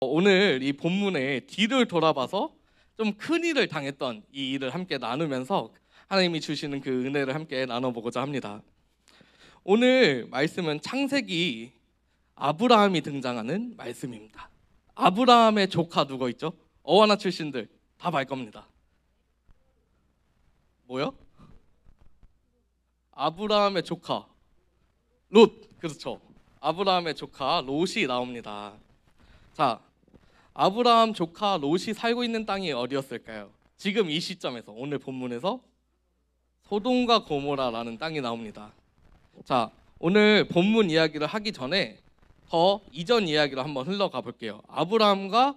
오늘 이 본문의 뒤를 돌아봐서 좀 큰 일을 당했던 이 일을 함께 나누면서 하나님이 주시는 그 은혜를 함께 나눠보고자 합니다. 오늘 말씀은 창세기 아브라함이 등장하는 말씀입니다. 아브라함의 조카 누구 있죠? 어와나 출신들 다 알 겁니다. 뭐요? 아브라함의 조카 롯, 그렇죠. 아브라함의 조카 롯이 나옵니다. 자, 아브라함 조카 롯이 살고 있는 땅이 어디였을까요? 지금 이 시점에서 오늘 본문에서 소돔과 고모라라는 땅이 나옵니다. 자, 오늘 본문 이야기를 하기 전에 더 이전 이야기로 한번 흘러가 볼게요. 아브라함과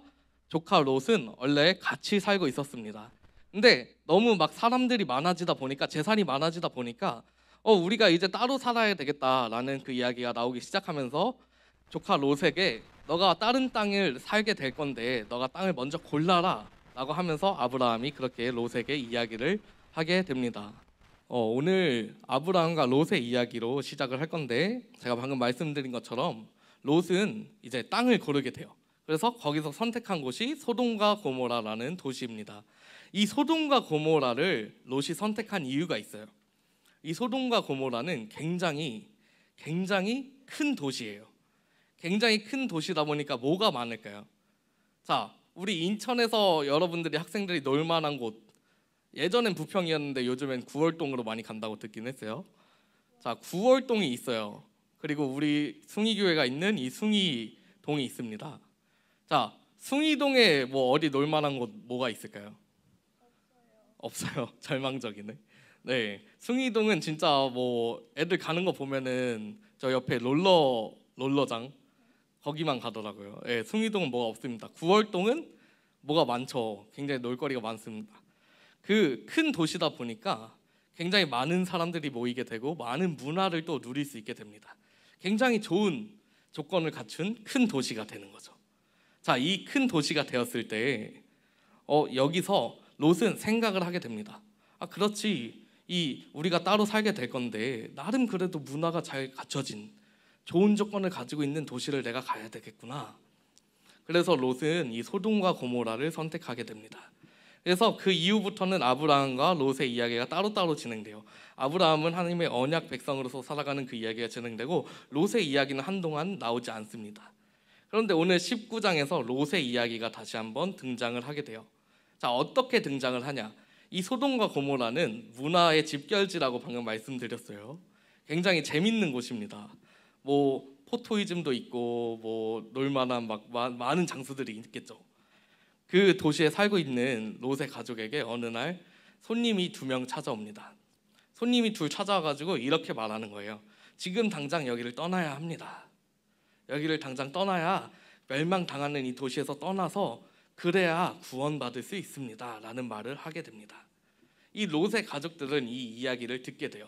조카 롯은 원래 같이 살고 있었습니다. 근데 너무 막 사람들이 많아지다 보니까, 재산이 많아지다 보니까 우리가 이제 따로 살아야 되겠다라는 그 이야기가 나오기 시작하면서 조카 롯에게 너가 다른 땅을 살게 될 건데 너가 땅을 먼저 골라라 라고 하면서 아브라함이 그렇게 롯에게 이야기를 하게 됩니다. 오늘 아브라함과 롯의 이야기로 시작을 할 건데, 제가 방금 말씀드린 것처럼 롯은 이제 땅을 고르게 돼요. 그래서 거기서 선택한 곳이 소돔과 고모라라는 도시입니다. 이 소돔과 고모라를 롯이 선택한 이유가 있어요. 이 소돔과 고모라는 굉장히 큰 도시예요. 굉장히 큰 도시다 보니까 뭐가 많을까요? 자, 우리 인천에서 여러분들이 학생들이 놀 만한 곳, 예전엔 부평이었는데 요즘엔 구월동으로 많이 간다고 듣긴 했어요. 자, 구월동이 있어요. 그리고 우리 숭이교회가 있는 이 숭이동이 있습니다. 자, 숭이동에 뭐 어디 놀 만한 곳 뭐가 있을까요? 없어요. 절망적이네. 네, 숭이동은 진짜 뭐 애들 가는 거 보면은 저 옆에 롤러장 거기만 가더라고요. 네, 숭이동은 뭐가 없습니다. 구월동은 뭐가 많죠. 굉장히 놀거리가 많습니다. 그 큰 도시다 보니까 굉장히 많은 사람들이 모이게 되고 많은 문화를 또 누릴 수 있게 됩니다. 굉장히 좋은 조건을 갖춘 큰 도시가 되는 거죠. 자, 이 큰 도시가 되었을 때 여기서 롯은 생각을 하게 됩니다. 그렇지, 우리가 따로 살게 될 건데 나름 그래도 문화가 잘 갖춰진 좋은 조건을 가지고 있는 도시를 내가 가야 되겠구나. 그래서 롯은 이 소돔과 고모라를 선택하게 됩니다. 그래서 그 이후부터는 아브라함과 롯의 이야기가 따로따로 진행돼요. 아브라함은 하나님의 언약 백성으로서 살아가는 그 이야기가 진행되고, 롯의 이야기는 한동안 나오지 않습니다. 그런데 오늘 19장에서 롯의 이야기가 다시 한번 등장을 하게 돼요. 자, 어떻게 등장을 하냐? 이 소돔과 고모라는 문화의 집결지라고 방금 말씀드렸어요. 굉장히 재밌는 곳입니다. 뭐 포토이즘도 있고 뭐 놀만한 많은 장소들이 있겠죠. 그 도시에 살고 있는 롯의 가족에게 어느 날 손님이 2명 찾아옵니다. 손님이 둘 찾아와가지고 이렇게 말하는 거예요. 지금 당장 여기를 떠나야 합니다. 여기를 당장 떠나야 멸망당하는 이 도시에서 떠나서 그래야 구원받을 수 있습니다 라는 말을 하게 됩니다. 이 롯의 가족들은 이 이야기를 듣게 돼요.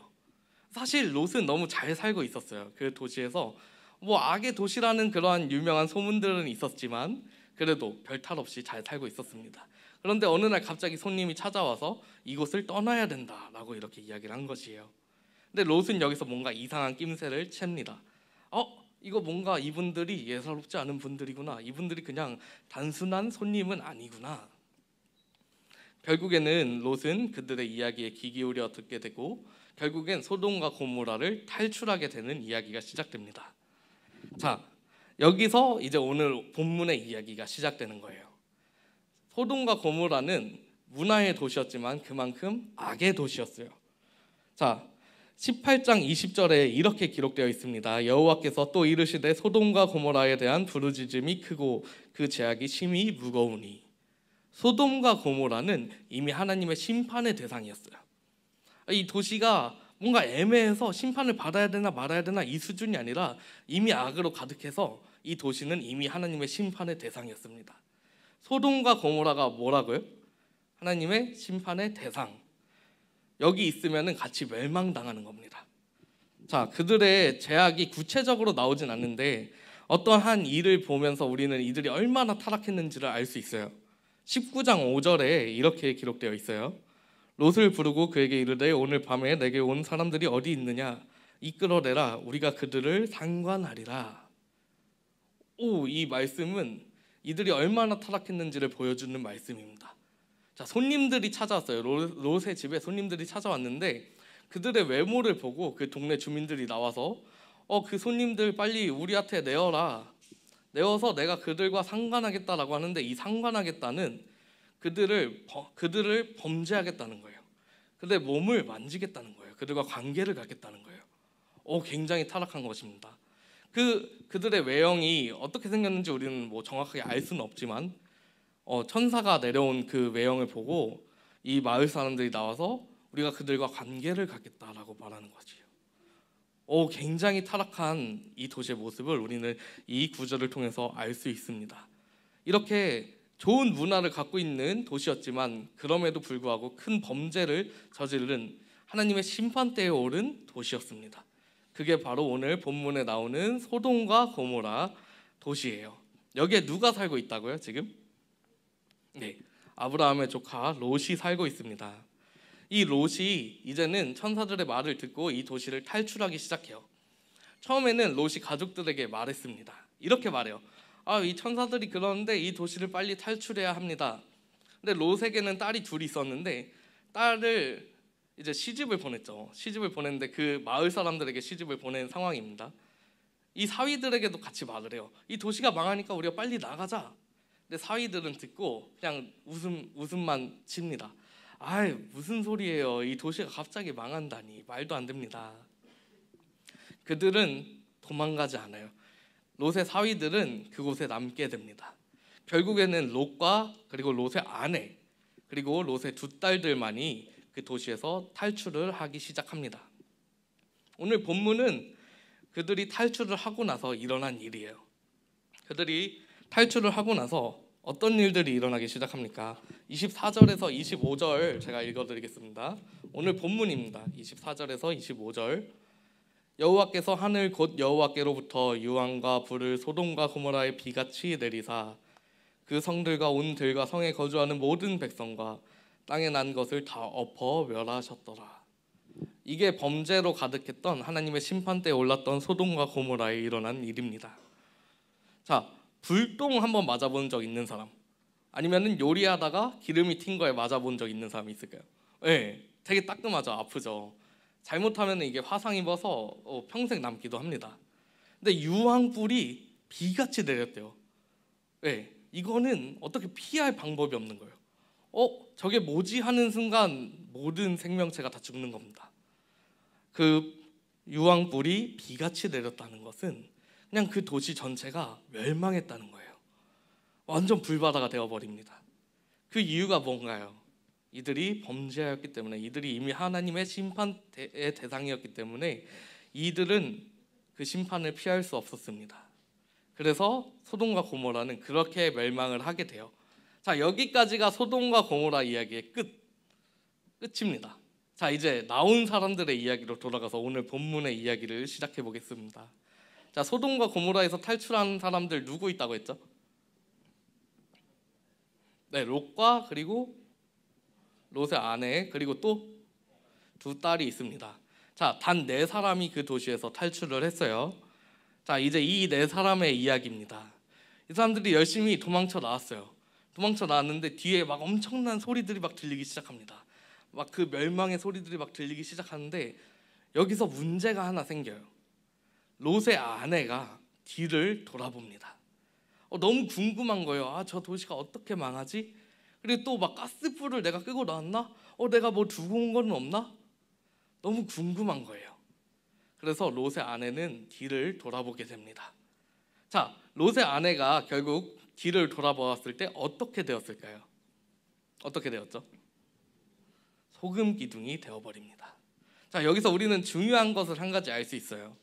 사실 롯은 너무 잘 살고 있었어요. 그 도시에서 뭐 악의 도시라는 그러한 유명한 소문들은 있었지만 그래도 별 탈 없이 잘 살고 있었습니다. 그런데 어느 날 갑자기 손님이 찾아와서 이곳을 떠나야 된다라고 이렇게 이야기를 한 것이에요. 근데 롯은 여기서 뭔가 이상한 낌새를 챕니다. 이거 뭔가 이분들이 예사롭지 않은 분들이구나. 이분들이 그냥 단순한 손님은 아니구나. 결국에는 롯은 그들의 이야기에 귀 기울여 듣게 되고 결국엔 소돔과 고모라를 탈출하게 되는 이야기가 시작됩니다. 자, 여기서 이제 오늘 본문의 이야기가 시작되는 거예요. 소돔과 고모라는 문화의 도시였지만 그만큼 악의 도시였어요. 자, 18장 20절에 이렇게 기록되어 있습니다. 여호와께서 또 이르시되 소돔과 고모라에 대한 부르짖음이 크고 그 제약이 심히 무거우니. 소돔과 고모라는 이미 하나님의 심판의 대상이었어요. 이 도시가 뭔가 애매해서 심판을 받아야 되나 말아야 되나 이 수준이 아니라 이미 악으로 가득해서 이 도시는 이미 하나님의 심판의 대상이었습니다. 소돔과 고모라가 뭐라고요? 하나님의 심판의 대상. 여기 있으면 같이 멸망당하는 겁니다. 자, 그들의 제약이 구체적으로 나오진 않는데 어떠한 일을 보면서 우리는 이들이 얼마나 타락했는지를 알 수 있어요. 19장 5절에 이렇게 기록되어 있어요. 롯을 부르고 그에게 이르되 오늘 밤에 내게 온 사람들이 어디 있느냐 이끌어내라 우리가 그들을 상관하리라. 이 말씀은 이들이 얼마나 타락했는지를 보여주는 말씀입니다. 자, 손님들이 찾아왔어요. 롯의 집에 손님들이 찾아왔는데 그들의 외모를 보고 그 동네 주민들이 나와서 그 손님들 빨리 우리한테 내어라. 내어서 내가 그들과 상관하겠다라고 하는데, 이 상관하겠다는 그들을 범죄하겠다는 거예요. 그들의 몸을 만지겠다는 거예요. 그들과 관계를 갖겠다는 거예요. 굉장히 타락한 것입니다. 그들의 외형이 어떻게 생겼는지 우리는 뭐 정확하게 알 수는 없지만 천사가 내려온 그 외형을 보고 이 마을 사람들이 나와서 우리가 그들과 관계를 갖겠다라고 말하는 거지요. 굉장히 타락한 이 도시의 모습을 우리는 이 구절을 통해서 알 수 있습니다. 이렇게 좋은 문화를 갖고 있는 도시였지만 그럼에도 불구하고 큰 범죄를 저지른 하나님의 심판대에 오른 도시였습니다. 그게 바로 오늘 본문에 나오는 소돔과 고모라 도시예요. 여기에 누가 살고 있다고요, 지금? 네, 아브라함의 조카 롯이 살고 있습니다. 이 롯이 이제는 천사들의 말을 듣고 이 도시를 탈출하기 시작해요. 처음에는 롯이 가족들에게 말했습니다. 이렇게 말해요. 이 천사들이 그러는데 이 도시를 빨리 탈출해야 합니다. 근데 롯에게는 딸이 둘이 있었는데 딸을 이제 시집을 보냈죠. 시집을 보냈는데 그 마을 사람들에게 시집을 보낸 상황입니다. 이 사위들에게도 같이 말을 해요. 이 도시가 망하니까 우리가 빨리 나가자. 근데 사위들은 듣고 그냥 웃음만 칩니다. 무슨 소리예요? 이 도시가 갑자기 망한다니 말도 안 됩니다. 그들은 도망가지 않아요. 롯의 사위들은 그곳에 남게 됩니다. 결국에는 롯과 그리고 롯의 아내 그리고 롯의 두 딸들만이 그 도시에서 탈출을 하기 시작합니다. 오늘 본문은 그들이 탈출을 하고 나서 일어난 일이에요. 그들이 탈출을 하고 나서 어떤 일들이 일어나기 시작합니까? 24절에서 25절 제가 읽어드리겠습니다. 오늘 본문입니다. 24절에서 25절. 여호와께서 하늘 곧 여호와께로부터 유황과 불을 소돔과 고모라에 비같이 내리사 그 성들과 온 들과 성에 거주하는 모든 백성과 땅에 난 것을 다 엎어 멸하셨더라. 이게 범죄로 가득했던 하나님의 심판대에 올랐던 소돔과 고모라에 일어난 일입니다. 자, 불똥 한번 맞아본 적 있는 사람, 아니면은 요리하다가 기름이 튄 거에 맞아본 적 있는 사람이 있을까요? 네, 되게 따끔하죠, 아프죠. 잘못하면 이게 화상 입어서 평생 남기도 합니다. 근데 유황불이 비같이 내렸대요. 네, 이거는 어떻게 피할 방법이 없는 거예요. 저게 뭐지 하는 순간 모든 생명체가 다 죽는 겁니다. 그 유황불이 비같이 내렸다는 것은 그냥 그 도시 전체가 멸망했다는 거예요. 완전 불바다가 되어버립니다. 그 이유가 뭔가요? 이들이 범죄하였기 때문에, 이들이 이미 하나님의 심판의 대상이었기 때문에 이들은 그 심판을 피할 수 없었습니다. 그래서 소돔과 고모라는 그렇게 멸망을 하게 돼요. 자, 여기까지가 소돔과 고모라 이야기의 끝입니다. 자, 이제 나온 사람들의 이야기로 돌아가서 오늘 본문의 이야기를 시작해 보겠습니다. 자, 소돔과 고모라에서 탈출한 사람들 누구 있다고 했죠? 네, 롯과 그리고 롯의 아내 그리고 또 두 딸이 있습니다. 자, 단 4사람이 그 도시에서 탈출을 했어요. 자, 이제 이 4사람의 이야기입니다. 이 사람들이 열심히 도망쳐 나왔어요. 도망쳐 나왔는데 뒤에 막 엄청난 소리들이 막 들리기 시작합니다. 막 그 멸망의 소리들이 막 들리기 시작하는데 여기서 문제가 하나 생겨요. 롯의 아내가 뒤를 돌아봅니다. 너무 궁금한 거예요. 저 도시가 어떻게 망하지? 그리고 또 막 가스불을 내가 끄고 나왔나? 내가 뭐 두고 온 건 없나? 너무 궁금한 거예요. 그래서 롯의 아내는 뒤를 돌아보게 됩니다. 자, 롯의 아내가 결국 뒤를 돌아보았을 때 어떻게 되었을까요? 어떻게 되었죠? 소금 기둥이 되어버립니다. 자, 여기서 우리는 중요한 것을 한 가지 알 수 있어요.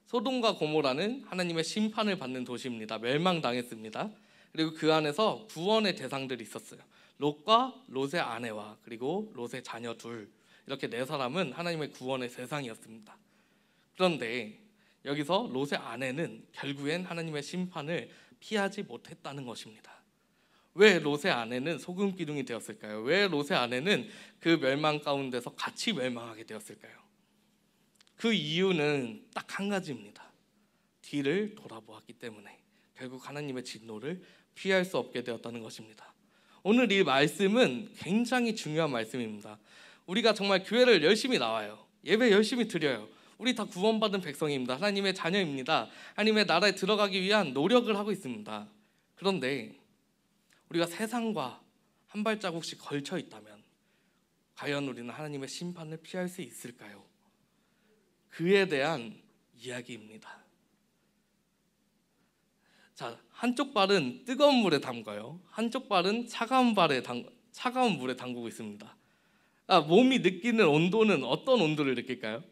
소돔과 고모라는 하나님의 심판을 받는 도시입니다. 멸망당했습니다. 그리고 그 안에서 구원의 대상들이 있었어요. 롯과 롯의 아내와 그리고 롯의 자녀 둘, 이렇게 4사람은 하나님의 구원의 대상이었습니다. 그런데 여기서 롯의 아내는 결국엔 하나님의 심판을 피하지 못했다는 것입니다. 왜 롯의 아내는 소금 기둥이 되었을까요? 왜 롯의 아내는 그 멸망 가운데서 같이 멸망하게 되었을까요? 그 이유는 딱 한 가지입니다. 뒤를 돌아보았기 때문에 결국 하나님의 진노를 피할 수 없게 되었다는 것입니다. 오늘 이 말씀은 굉장히 중요한 말씀입니다. 우리가 정말 교회를 열심히 나와요. 예배 열심히 드려요. 우리 다 구원받은 백성입니다. 하나님의 자녀입니다. 하나님의 나라에 들어가기 위한 노력을 하고 있습니다. 그런데 우리가 세상과 한 발자국씩 걸쳐 있다면 과연 우리는 하나님의 심판을 피할 수 있을까요? 그에 대한 이야기입니다. 자, 한쪽 발은 뜨거운 물에 담가요. 한쪽 발은 차가운 물에 담그고 있습니다. 몸이 느끼는 온도는 어떤 온도를 느낄까요?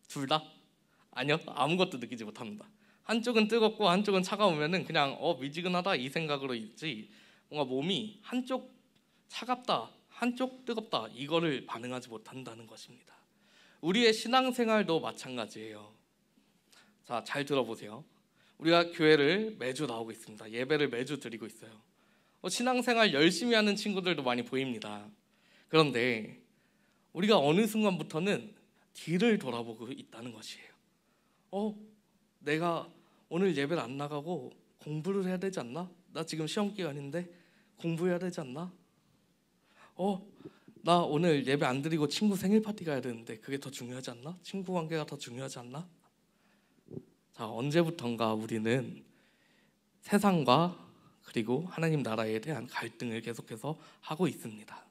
둘 다? 아니요, 아무것도 느끼지 못합니다. 한쪽은 뜨겁고 한쪽은 차가우면은 그냥 미지근하다 이 생각으로 있지, 뭔가 몸이 한쪽 차갑다 한쪽 뜨겁다 이거를 반응하지 못한다는 것입니다. 우리의 신앙생활도 마찬가지예요. 자, 잘 들어보세요. 우리가 교회를 매주 나오고 있습니다. 예배를 매주 드리고 있어요. 신앙생활 열심히 하는 친구들도 많이 보입니다. 그런데 우리가 어느 순간부터는 뒤를 돌아보고 있다는 것이에요. 내가 오늘 예배를 안 나가고 공부를 해야 되지 않나? 나 지금 시험 기간인데 공부해야 되지 않나? 나 오늘 예배 안 드리고 친구 생일 파티 가야 되는데 그게 더 중요하지 않나? 친구 관계가 더 중요하지 않나? 자, 언제부턴가 우리는 세상과 그리고 하나님 나라에 대한 갈등을 계속해서 하고 있습니다.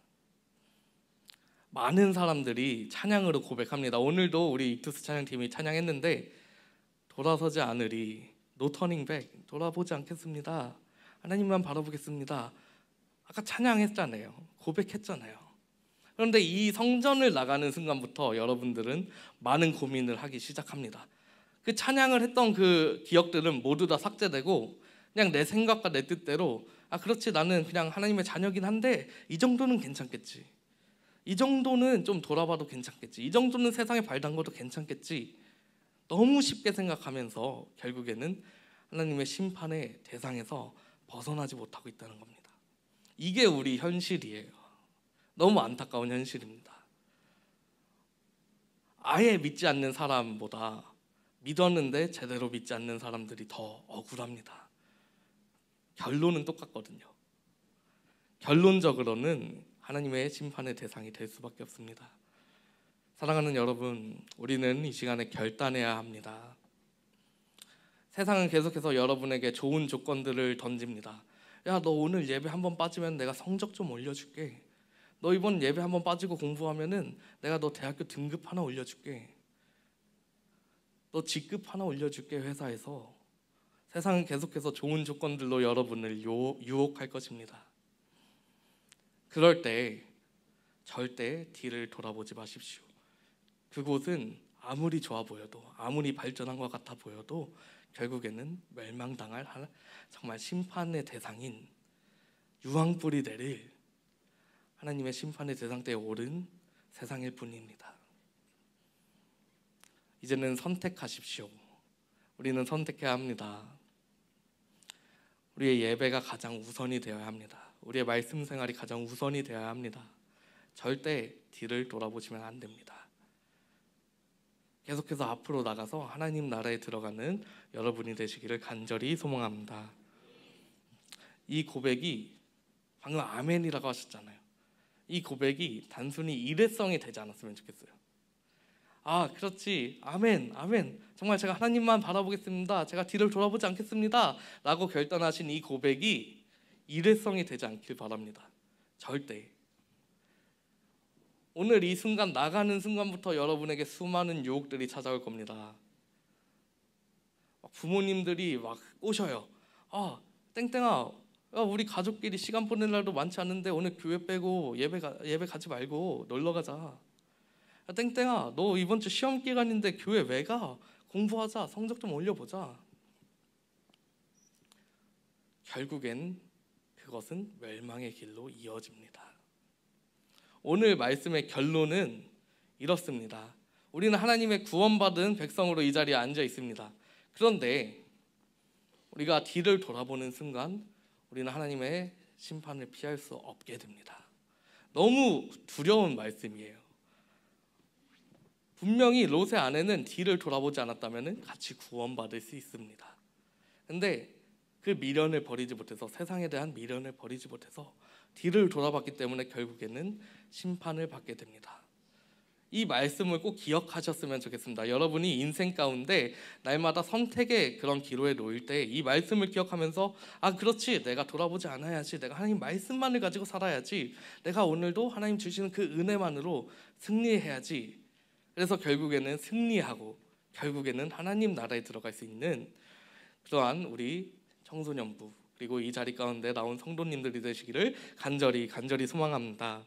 많은 사람들이 찬양으로 고백합니다. 오늘도 우리 이투스 찬양팀이 찬양했는데 돌아서지 않으리, no turning back, 돌아보지 않겠습니다. 하나님만 바라보겠습니다. 아까 찬양했잖아요. 고백했잖아요. 그런데 이 성전을 나가는 순간부터 여러분들은 많은 고민을 하기 시작합니다. 그 찬양을 했던 그 기억들은 모두 다 삭제되고 그냥 내 생각과 내 뜻대로 그렇지, 나는 그냥 하나님의 자녀긴 한데 이 정도는 괜찮겠지, 이 정도는 좀 돌아봐도 괜찮겠지, 이 정도는 세상에 발 담궈도 괜찮겠지, 너무 쉽게 생각하면서 결국에는 하나님의 심판의 대상에서 벗어나지 못하고 있다는 겁니다. 이게 우리 현실이에요. 너무 안타까운 현실입니다. 아예 믿지 않는 사람보다 믿었는데 제대로 믿지 않는 사람들이 더 억울합니다. 결론은 똑같거든요. 결론적으로는 하나님의 심판의 대상이 될 수밖에 없습니다. 사랑하는 여러분, 우리는 이 시간에 결단해야 합니다. 세상은 계속해서 여러분에게 좋은 조건들을 던집니다. 야, 너 오늘 예배 한번 빠지면 내가 성적 좀 올려줄게. 너 이번 예배 한번 빠지고 공부하면은 내가 너 대학교 등급 하나 올려줄게. 너 직급 하나 올려줄게, 회사에서. 세상은 계속해서 좋은 조건들로 여러분을 유혹할 것입니다. 그럴 때 절대 뒤를 돌아보지 마십시오. 그곳은 아무리 좋아 보여도, 아무리 발전한 것 같아 보여도 결국에는 멸망당할 정말 심판의 대상인, 유황불이 내릴 하나님의 심판의 대상대에 오른 세상일 뿐입니다. 이제는 선택하십시오. 우리는 선택해야 합니다. 우리의 예배가 가장 우선이 되어야 합니다. 우리의 말씀 생활이 가장 우선이 되어야 합니다. 절대 뒤를 돌아보시면 안 됩니다. 계속해서 앞으로 나가서 하나님 나라에 들어가는 여러분이 되시기를 간절히 소망합니다. 이 고백이, 방금 아멘이라고 하셨잖아요. 이 고백이 단순히 일회성이 되지 않았으면 좋겠어요. 그렇지, 아멘, 아멘, 정말 제가 하나님만 바라보겠습니다, 제가 뒤를 돌아보지 않겠습니다 라고 결단하신 이 고백이 일회성이 되지 않길 바랍니다. 절대. 오늘 이 순간, 나가는 순간부터 여러분에게 수많은 유혹들이 찾아올 겁니다. 부모님들이 막 꼬셔요. 땡땡아, 우리 가족끼리 시간 보낼 날도 많지 않은데 오늘 교회 빼고 예배 가지 말고 놀러 가자. 땡땡아, 너 이번 주 시험 기간인데 교회 왜 가? 공부하자, 성적 좀 올려보자. 결국엔 그것은 멸망의 길로 이어집니다. 오늘 말씀의 결론은 이렇습니다. 우리는 하나님의 구원받은 백성으로 이 자리에 앉아 있습니다. 그런데 우리가 뒤를 돌아보는 순간 우리는 하나님의 심판을 피할 수 없게 됩니다. 너무 두려운 말씀이에요. 분명히 롯의 아내는 뒤를 돌아보지 않았다면 같이 구원받을 수 있습니다. 근데 그 미련을 버리지 못해서, 세상에 대한 미련을 버리지 못해서 뒤를 돌아봤기 때문에 결국에는 심판을 받게 됩니다. 이 말씀을 꼭 기억하셨으면 좋겠습니다. 여러분이 인생 가운데 날마다 선택의 그런 기로에 놓일 때 이 말씀을 기억하면서, 아 그렇지, 내가 돌아보지 않아야지, 내가 하나님 말씀만을 가지고 살아야지, 내가 오늘도 하나님 주시는 그 은혜만으로 승리해야지. 그래서 결국에는 승리하고 결국에는 하나님 나라에 들어갈 수 있는 그러한 우리 청소년부, 그리고 이 자리 가운데 나온 성도님들이 되시기를 간절히 소망합니다.